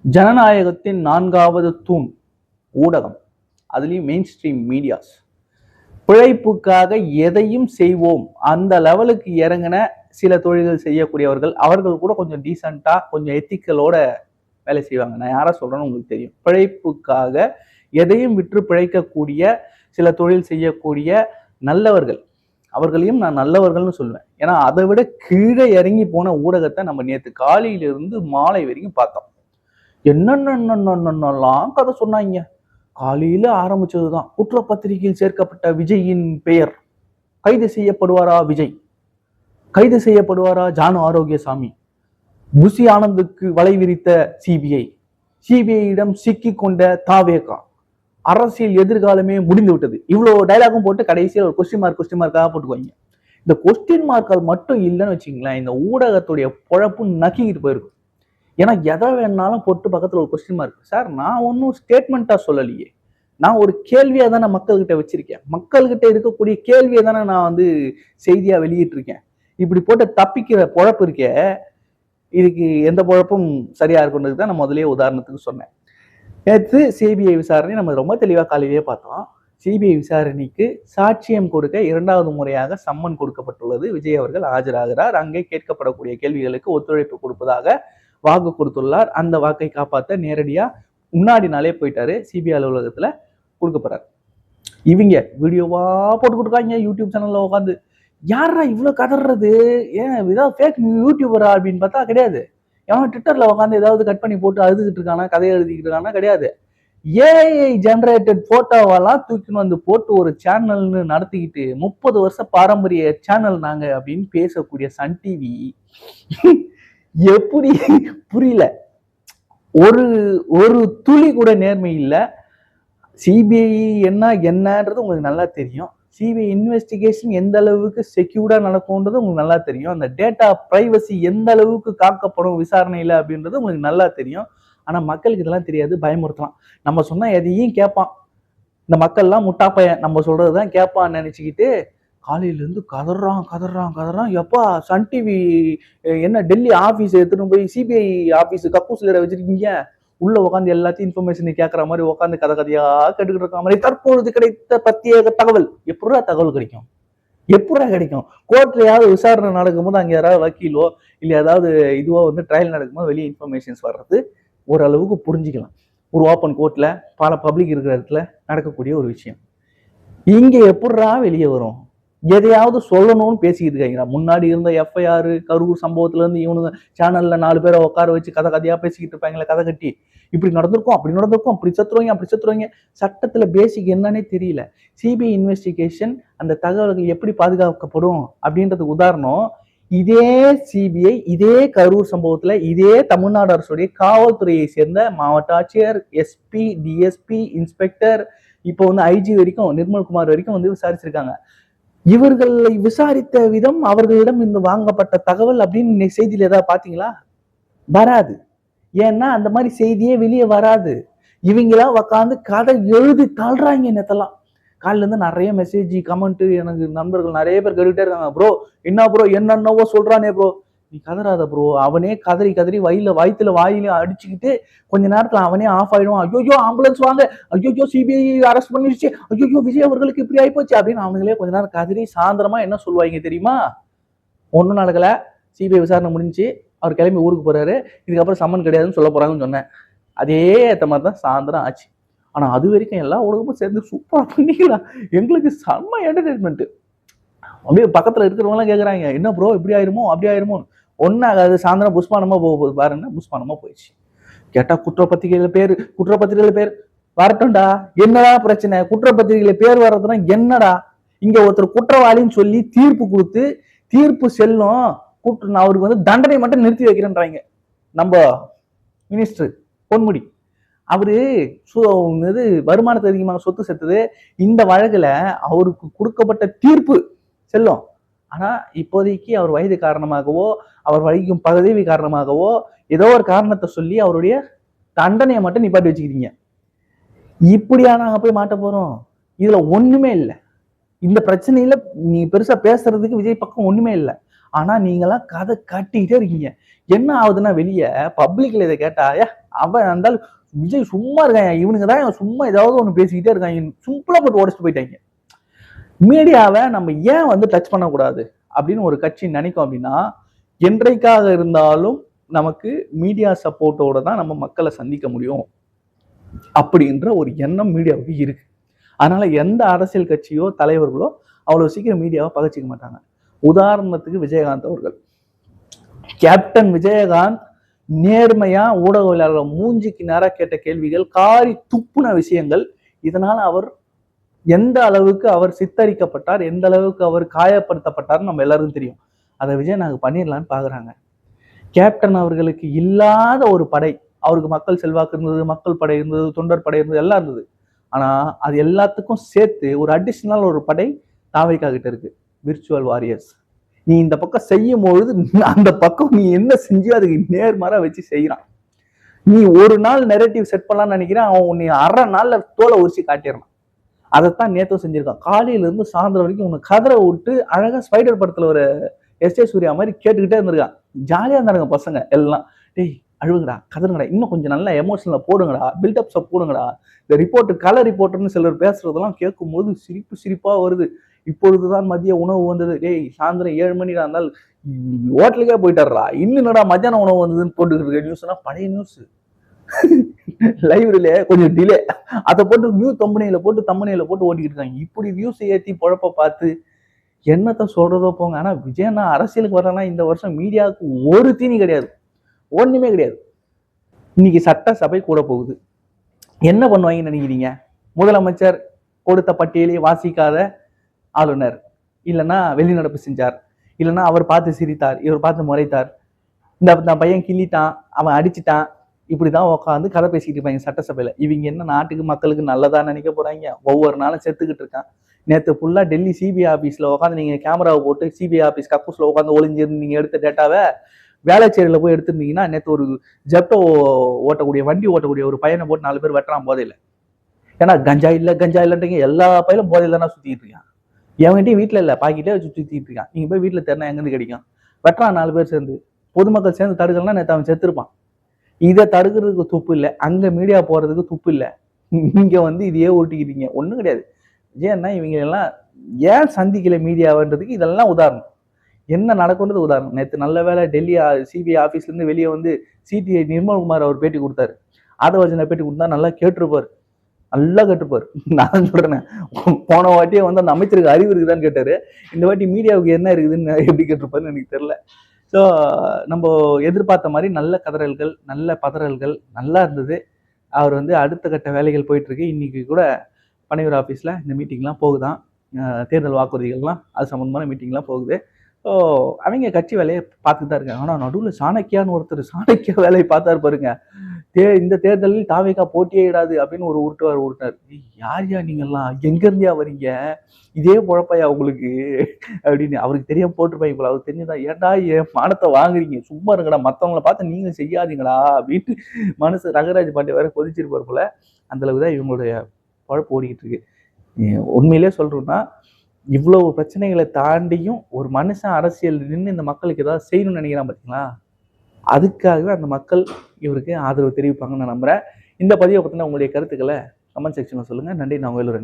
ஜனநாயகத்தின் நான்காவது தூண் ஊடகம். அதுலயும் மெயின் ஸ்ட்ரீம் மீடியாஸ். பிழைப்புக்காக எதையும் செய்வோம் அந்த லெவலுக்கு இறங்கின சில தொழில்கள் செய்யக்கூடியவர்கள், அவர்கள் கூட கொஞ்சம் டீசெண்டா கொஞ்சம் எத்திக்கலோட வேலை செய்வாங்க. நான் யாரை சொல்றேன்னு உங்களுக்கு தெரியும். பிழைப்புக்காக எதையும் விற்று பிழைக்கக்கூடிய சில தொழில் செய்யக்கூடிய நல்லவர்கள், அவர்களையும் நான் நல்லவர்கள்னு சொல்லுவேன். ஏன்னா அதை விட கீழே இறங்கி போன ஊடகத்தை நம்ம நேற்று காலையிலிருந்து மாலை வரைக்கும் பார்த்தோம். என்னென்னலாம் கதை சொன்னாங்க. காலையில ஆரம்பிச்சதுதான், குற்றப்பத்திரிகையில் சேர்க்கப்பட்ட விஜயின் பெயர், கைது செய்யப்படுவாரா விஜய், கைது செய்யப்படுவாரா ஜானு ஆரோக்கியசாமி, புசி ஆனந்துக்கு வலை விரித்த சிபிஐ, சிபிஐயிடம் சிக்கி கொண்ட தாவேகா, அரசியல் எதிர்காலமே முடிந்து விட்டது. இவ்வளவு டைலாகும் போட்டு கடைசியில் ஒரு கொஸ்டின் மார்க்காக போட்டுக்குவாங்க. இந்த கொஸ்டின் மார்க்கால் மட்டும் இல்லைன்னு வச்சுங்களேன், இந்த ஊடகத்துடைய பொழப்பு நக்கிக்கிட்டு போயிருக்கும். ஏன்னா எதை வேணாலும் போட்டு பக்கத்துல ஒரு கொஸ்டின் மார்க். சார், நான் ஒன்றும் ஸ்டேட்மெண்ட்டா சொல்லலையே, நான் ஒரு கேள்வியா தானே மக்கள்கிட்ட வச்சிருக்கேன். மக்கள்கிட்ட இருக்கக்கூடிய கேள்வியை தானே நான் செய்தியா வெளியிட்டிருக்கேன். இப்படி போட்டு தப்பிக்கிற பொழப்பு இருக்கே, இதுக்கு எந்த பொழப்பும் சரியா இருக்குன்றது தான் நான் முதலே உதாரணத்துக்கு சொன்னேன். நேற்று சிபிஐ விசாரணை நம்ம ரொம்ப தெளிவா காலையிலேயே பார்த்தோம். சிபிஐ விசாரணைக்கு சாட்சியம் கொடுக்க இரண்டாவது முறையாக சம்மன் கொடுக்கப்பட்டுள்ளது. விஜய் அவர்கள் ஆஜராகிறார். அங்கே கேட்கப்படக்கூடிய கேள்விகளுக்கு ஒத்துழைப்பு கொடுப்பதாக வாக்கு கொடுத்துள்ளார். அந்த வாக்கை காப்பாற்ற நேரடியா முன்னாடி நாளே போயிட்டாரு. சிபிஐ அலுவலகத்துல கொடுக்கப்படுறாரு. இவங்க வீடியோவா போட்டு கொடுக்காங்க யூடியூப் சேனல்ல உட்காந்து. யாரா இவ்வளவு கதறது, ஏன் ஏதாவது ஃபேக் யூடியூபரா அப்படின்னு பார்த்தா கிடையாது. எவன் ட்விட்டர்ல உட்காந்து ஏதாவது கட் பண்ணி போட்டு அழுதுகிட்டு இருக்கானா, கதையை எழுதிக்கிட்டு இருக்கானா கிடையாது. ஏஐ ஜெனரேட்டட் போட்டோவெல்லாம் தூக்கின்னு வந்து போட்டு ஒரு சேனல்னு நடத்திக்கிட்டு 30 வருஷ பாரம்பரிய சேனல் நாங்க அப்படின்னு பேசக்கூடிய சன் டிவி எப்படி புரியல. ஒரு ஒரு துளி கூட நேர்மை இல்லை. சிபிஐ என்னன்றது உங்களுக்கு நல்லா தெரியும். சிபிஐ இன்வெஸ்டிகேஷன் எந்த அளவுக்கு செக்யூர்டா நடக்கும்ன்றது உங்களுக்கு நல்லா தெரியும். அந்த டேட்டா பிரைவசி எந்த அளவுக்கு காக்கப்படும் விசாரணையில அப்படின்றது உங்களுக்கு நல்லா தெரியும். ஆனா மக்களுக்கு இதெல்லாம் தெரியாது, பயமுறுத்தலாம். நம்ம சொன்னா எதையும் கேட்பான். இந்த மக்கள்லாம் முட்டாப்பையன், நம்ம சொல்றதுதான் கேட்பான்னு நினைச்சுக்கிட்டு காலையில இருந்து கதறான். எப்பா சன் டிவி என்ன டெல்லி ஆபீஸ் எடுத்துட்டு போய் சிபிஐ ஆபீஸ் கக்கூசில வச்சிருக்கீங்க, உள்ள உட்காந்து எல்லாத்தையும் இன்ஃபர்மேஷன் கேட்கற மாதிரி உட்காந்து கதையா கேட்டுக்கிட்டு இருக்க மாதிரி. தற்பொழுது கிடைத்த பிரத்யேக தகவல். எப்படா தகவல் கிடைக்கும்? கோர்ட்லயாவது விசாரணை நடக்கும்போது அங்க யாராவது வக்கீலோ இல்ல ஏதாவது இதுவோ ட்ரையல் நடக்கும்போது வெளியே இன்ஃபர்மேஷன்ஸ் வர்றது ஓரளவுக்கு புரிஞ்சுக்கலாம். ஒரு ஓப்பன் கோர்ட்ல பல பப்ளிக் இருக்கிற இடத்துல நடக்கக்கூடிய ஒரு விஷயம். இங்க எப்படா வெளியே வரும்? எதையாவது சொல்லணும்னு பேசிக்கிட்டு இருக்காங்க. முன்னாடி இருந்த எஃப்ஐஆர் கரூர் சம்பவத்துல இருந்து இவனுங்க சேனல்ல 4 பேரை உட்கார வச்சு கதையா பேசிக்கிட்டு இருப்பாங்களே, கதை கட்டி இப்படி நடந்திருக்கும், அப்படி நடந்திருக்கும், அப்படி செத்துருவாங்க. சட்டத்துல பேசிக் என்னன்னே தெரியல. சிபிஐ இன்வெஸ்டிகேஷன் அந்த தகவல்கள் எப்படி பாதுகாக்கப்படும் அப்படின்றதுக்கு உதாரணம், இதே சிபிஐ இதே கரூர் சம்பவத்துல இதே தமிழ்நாடு அரசுடைய காவல்துறையை சேர்ந்த மாவட்ட ஆட்சியர், எஸ்பி, டிஎஸ்பி, இன்ஸ்பெக்டர், இப்போ ஐஜி வரைக்கும் நிர்மல்குமார் வரைக்கும் விசாரிச்சிருக்காங்க. இவர்களை விசாரித்த விதம், அவர்களிடம் இந்த வாங்கப்பட்ட தகவல் அப்படின்னு செய்தியில ஏதாவது பாத்தீங்களா? வராது. ஏன்னா அந்த மாதிரி செய்தியே வெளியே வராது. இவங்களா உக்காந்து கதை எழுதி தள்ளுறாங்க. நேத்தெல்லாம் காலையில இருந்து நிறைய மெசேஜ் கமெண்ட் எனக்கு நண்பர்கள் நிறைய பேர் கேட்டுட்டே இருக்காங்க. ப்ரோ என்ன ப்ரோ என்னென்னவோ சொல்றானே ப்ரோ, நீ கதறாத ப்ரோ. அவனே கதறி வாயில அடிச்சுக்கிட்டு கொஞ்ச நேரத்துல அவனே ஆஃப் ஆயிடுவான். ஐயோ ஆம்புலன்ஸ் வாங்க, ஐயோ சிபிஐ அரெஸ்ட் பண்ணிடுச்சு, ஐயோ விஜய் அவர்களுக்கு இப்படி ஆயிப்போச்சு அப்படின்னு அவங்களே கொஞ்ச நேரம் கதறி சாயந்தரமா என்ன சொல்லுவாங்க தெரியுமா? ஒன்னும் நடக்கல, சிபிஐ விசாரணை முடிஞ்சு அவர் கிளம்பி ஊருக்கு போறாரு, இதுக்கப்புறம் சம்மன் கிடையாதுன்னு சொல்ல போறாங்கன்னு சொன்னேன். அதே ஏற்ற மாதிரி தான் சாயந்தரம் ஆச்சு. ஆனா அது வரைக்கும் எல்லா ஊடகமும் சேர்ந்து சூப்பரா பண்ணிக்கலாம். எங்களுக்கு செம்ம என்டர்டைன்மெண்ட். அப்படியே பக்கத்துல இருக்கிறவங்க எல்லாம் கேக்குறாங்க, என்ன ப்ரோ இப்படி ஆயிருமோ அப்படி ஆயிருமோ. ஒன்னாகாது, சாயந்தரம் புஷ்பானமா போகுது பாருங்க. புஷ்பானமா போயிடுச்சு. கேட்டா குற்றப்பத்திரிகையில பேர் வரட்டும்டா. என்னடா பிரச்சனை? குற்றப்பத்திரிகையில பேர் வர்றதுன்னா என்னடா? இங்க ஒருத்தர் குற்றவாளின்னு சொல்லி தீர்ப்பு கொடுத்து தீர்ப்பு செல்லும், அவருக்கு தண்டனை மட்டும் நிறுத்தி வைக்கிறேன்றாங்க நம்ம மினிஸ்டர் பொன்முடி. அவரு வருமானத்தை அதிகமாக சொத்து செத்தது. இந்த வழக்குல அவருக்கு கொடுக்கப்பட்ட தீர்ப்பு செல்லும். ஆனா இப்போதைக்கு அவர் வயது காரணமாகவோ அவர் வகிக்கும் பதவி காரணமாகவோ ஏதோ ஒரு காரணத்தை சொல்லி அவருடைய தண்டனையை மட்டும் நிப்பாட்டி வச்சுக்கிறீங்க. இப்படியா நாங்க போய் மாட்ட போறோம்? இதுல ஒண்ணுமே இல்லை. இந்த பிரச்சனையில நீ பெருசா பேசுறதுக்கு விஜய் பக்கம் ஒண்ணுமே இல்லை. ஆனா நீங்கெல்லாம் கதை கட்டிக்கிட்டே இருக்கீங்க. என்ன ஆகுதுன்னா வெளியே பப்ளிக்ல இதை கேட்டா அவன் இருந்தாலும் விஜய் சும்மா இருக்காங்க, இவனுங்க தான் சும்மா ஏதாவது ஒன்று பேசிக்கிட்டே இருக்காங்க, சிம்பிளா போட்டு உடச்சிட்டு போயிட்டாங்க. மீடியாவை நம்ம ஏன் வந்து டச் பண்ணக்கூடாது அப்படின்னு ஒரு கட்சி நினைக்கும் அப்படின்னா, என்றைக்காக இருந்தாலும் நமக்கு மீடியா சப்போர்ட்டோட தான் நம்ம மக்களை சந்திக்க முடியும் அப்படின்ற ஒரு எண்ணம் மீடியாவுக்கு இருக்கு. அதனால எந்த அரசியல் கட்சியோ தலைவர்களோ அவ்வளவு சீக்கிரம் மீடியாவை பகச்சிக்க மாட்டாங்க. உதாரணத்துக்கு விஜயகாந்த் அவர்கள், கேப்டன் விஜயகாந்த் நேர்மையா ஊடகவியலாளர் மூஞ்சிக்கு நேரா கேட்ட கேள்விகள், காரி துப்புன விஷயங்கள், இதனால அவர் எந்த அளவுக்கு அவர் சித்தரிக்கப்பட்டார், எந்த அளவுக்கு அவர் காயப்படுத்தப்பட்டார் நம்ம எல்லாருக்கும் தெரியும். அதை விஜய் நாங்க பண்ணிடலான்னு பாக்குறாங்க. கேப்டன் அவர்களுக்கு இல்லாத ஒரு படை, அவருக்கு மக்கள் செல்வாக்கு இருந்தது, மக்கள் படை இருந்தது, தொண்டர் படை இருந்தது, எல்லாம் இருந்தது. ஆனா அது எல்லாத்துக்கும் சேர்த்து ஒரு அடிஷனல் ஒரு படை தாவைக்கா கிட்ட இருக்கு, விர்ச்சுவல் வாரியர்ஸ். நீ இந்த பக்கம் செய்யும் பொழுது அந்த பக்கம் நீ என்ன செஞ்சியோ அதுக்கு நேர்மாறா வச்சு செய்யறான். நீ ஒரு நாள் நெரேட்டிவ் செட் பண்ணலாம்னு நினைக்கிறேன், அவன் உன்னை அரை நாள்ல தோலை உரிச்சு காட்டிடறான். அதைத்தான் நேத்தும் செஞ்சிருக்கான். காலையில இருந்து சாயந்தரம் வரைக்கும் உன்னை கதற விட்டு அழகா ஸ்பைடர் படத்துல ஒரு எஸ் ஏ சூர்யா மாதிரி கேட்டுக்கிட்டே இருந்திருக்கான். ஜாலியா இருந்தாருங்க பசங்க எல்லாம். டேய் அழுவுங்கடா, கதருங்கடா, இன்னும் கொஞ்சம் நல்லா எமோஷனலா போடுங்கடா, பில்டப்ஸை போடுங்கடா. இந்த ரிப்போர்ட் கலர் ரிப்போர்ட்டர்னு சிலர் பேசுறதெல்லாம் கேட்கும் போது சிரிப்பா வருது. இப்பொழுதுதான் மதிய உணவு வந்தது. டேய் சாயந்தரம் 7 மணிக்கு இருந்தால் ஹோட்டலுக்கே போயிட்டாரா, இன்னும் என்னடா மத்தியான உணவு வந்ததுன்னு போட்டுக்கிட்டு இருக்க நியூஸ்னா பழைய நியூஸ். லைவ்ல கொஞ்சம் டிலே, அதை போட்டு நியூ தம்பனையில போட்டு ஓட்டிக்கிட்டு இருக்காங்க. இப்படி வியூஸ் ஏற்றி பொழப்ப பார்த்து என்னத்த சொல்றதோ போங்க. ஆனா விஜயண்ணா அரசியலுக்கு வரனா இந்த வருஷம் மீடியாவுக்கு ஒரு தீனி கிடையாது, ஒண்ணுமே கிடையாது. இன்னைக்கு சட்டசபை கூட போகுது. என்ன பண்ணுவாங்கன்னு நினைக்கிறீங்க? முதலமைச்சர் கொடுத்த பட்டியலை வாசிக்காத ஆளுநர், இல்லைன்னா வெளிநடப்பு செஞ்சார், இல்லைன்னா அவர் பார்த்து சிரித்தார், இவர் பார்த்து முறைத்தார், இந்த பையன் கிள்ளிட்டான், அவன் அடிச்சுட்டான், இப்படிதான் உட்காந்து கதை பேசிக்கிட்டு இருப்பாங்க சட்டசபையில. இவங்க என்ன நாட்டுக்கு மக்களுக்கு நல்லதா நினைக்க போறாங்க? ஒவ்வொரு நாளும் செத்துக்கிட்டு இருக்கான். நேற்று ஃபுல்லா டெல்லி சிபிஐ ஆபீஸ்ல உட்காந்து நீங்க கேமராவை போட்டு சிபிஐ ஆபீஸ் கக்கூஸ்ல உட்காந்து ஒளிஞ்சிருந்து நீங்க எடுத்த டேட்டாவை வேலைச்சேரியில போய் எடுத்திருந்தீங்கன்னா, நேற்று ஒரு ஜெப்டோ ஓட்டக்கூடிய வண்டி ஓட்டக்கூடிய ஒரு பையனை போட்டு 4 பேர் வெட்டுறான் போதையில. ஏன்னா கஞ்சா இல்லைன்றீங்க, எல்லா பையனும் போதையில தானே சுத்திட்டு இருக்கான். எவன்கிட்டயும் வீட்டுல இல்ல, பாக்கிட்டே வச்சு சுத்திட்டு இருக்கான். நீங்க போய் வீட்டுல தேடினா எங்கிருந்து கிடைக்கும்? வெட்டுறான் 4 பேர் சேர்ந்து. பொதுமக்கள் சேர்ந்து தடுக்கலாம், நேற்று அவன் செத்துருப்பான். இதை தடுக்கிறதுக்கு துப்பு இல்லை, அங்க மீடியா போறதுக்கு துப்பு இல்லை. இங்க வந்து இதையே ஓட்டிக்கிறீங்க, ஒண்ணும் கிடையாது. ஏன்னா இவங்க எல்லாம் ஏன் சந்திக்கல மீடியாவன்றதுக்கு இதெல்லாம் உதாரணம். என்ன நடக்கும்ன்றது உதாரணம். நேற்று நல்ல வேலை டெல்லி சிபிஐ ஆபீஸ்ல இருந்து வெளியே வந்து சிடிஐ நிர்மல்குமார் அவர் பேட்டி கொடுத்தாரு. ஆதவர்ஜன பேட்டி கொடுத்தா நல்லா கேட்டிருப்பாரு, நல்லா கேட்டிருப்பாரு. நான் சொல்றேன், போன வாட்டியே வந்து அந்த அமைச்சருக்கு அறிவு இருக்குதான்னு கேட்டாரு, இந்த வாட்டி மீடியாவுக்கு என்ன இருக்குதுன்னு எப்படி கேட்டிருப்பாருன்னு எனக்கு தெரியல. ஸோ நம்ம எதிர்பார்த்த மாதிரி நல்ல கதறல்கள், நல்ல பதறல்கள் நல்லா இருந்தது. அவர் வந்து அடுத்த கட்ட வேலைகள் போயிட்டு இருக்கு. இன்னைக்கு கூட பனையூர் ஆஃபீஸில் இந்த மீட்டிங்லாம் போகுதான், தேர்தல் வாக்குறுதிகள்லாம் அது சம்மந்தமான மீட்டிங்லாம் போகுது. ஸோ அவங்க கட்சி வேலையை பார்த்துட்டு தான் இருக்காங்க. ஆனால் நடுவில் சாணக்கியான்னு ஒருத்தர் சாணக்கிய வேலையை பார்த்தாரு பாருங்க. இந்த தேர்தலில் தாவேகா போட்டியே இடாது அப்படின்னு ஒரு உருட்டார். யார் நீங்கெல்லாம், எங்க இருந்தியா வரீங்க, இதே குழப்பையா உங்களுக்கு அப்படின்னு அவருக்கு தெரியாம போட்டிருப்பாங்க போல. அவருக்கு தெரிஞ்சுதான், ஏன்டா என் மானத்தை வாங்குறீங்க, சும்மா இருங்கடா, மற்றவங்களை பார்த்து நீங்க செய்யாதீங்களா அப்படின்னு மனசு ரங்கராஜ் பாண்டே வேற கொதிச்சிருப்பார் போல. அந்த அளவுக்கு தான் இவங்களுடைய குழப்பம் ஓடிக்கிட்டு இருக்கு. உண்மையிலே சொல்றோம்னா, இவ்வளவு பிரச்சனைகளை தாண்டியும் ஒரு மனுஷன் அரசியல் நின்று இந்த மக்களுக்கு ஏதாவது செய்யணும்னு நினைக்கிறான் பார்த்தீங்களா, அதுக்காகவே அந்த மக்கள் இவருக்கு ஆதரவு தெரிவிப்பாங்கன்னு நான் நம்புறேன். இந்த பதிவை பற்றின உங்களுடைய கருத்துக்களை கமெண்ட் செக்ஷனில் சொல்லுங்க. நன்றி. நான் உங்களோட